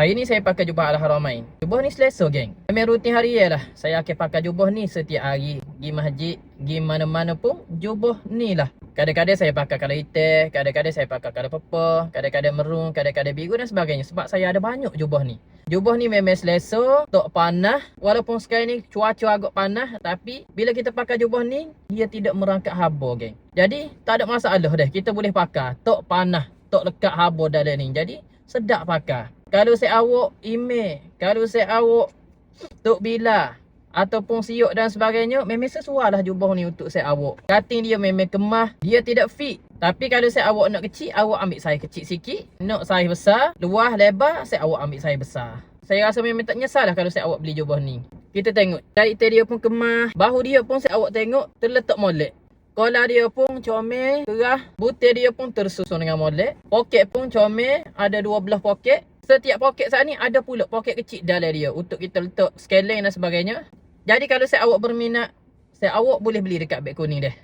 Hari ni saya pakai jubah Al-Haramain. Jubah ni selesa geng. Memang rutin harian lah. Saya akan pakai jubah ni setiap hari. Pergi masjid, pergi mana-mana pun jubah ni lah. Kadang-kadang saya pakai colour hitam, kadang-kadang saya pakai colour purple, kadang-kadang merun, kadang-kadang biru dan sebagainya. Sebab saya ada banyak jubah ni. Jubah ni memang selesa, tak panas. Walaupun sekarang ni cuaca agak panas, tapi bila kita pakai jubah ni, dia tidak merangkak haba geng. Jadi tak ada masalah dah. Kita boleh pakai. Tak panas, tak lekat haba dalam ni. Jadi sedap pakai. Kalau saya awak email, kalau saya awak Tok Bila ataupun siuk dan sebagainya, memang sesuai lah jubah ni untuk saya awak. Kating dia memang kemas, dia tidak fit. Tapi kalau saya awak nak kecil, awak ambil saiz kecil sikit. Nak saiz besar, luas, lebar, saya awak ambil saiz besar. Saya rasa memang tak nyesal lah kalau saya awak beli jubah ni. Kita tengok, jahit dia pun kemas, bahu dia pun saya awak tengok terletak molek. Kola dia pun comel, kerah, butir dia pun tersusun dengan molek. Poket pun comel, ada 12 poket. Setiap poket saat ni ada pula poket kecil dalam dia untuk kita letak scaling dan sebagainya. Jadi kalau saya awak berminat, saya awak boleh beli dekat beg kuning deh.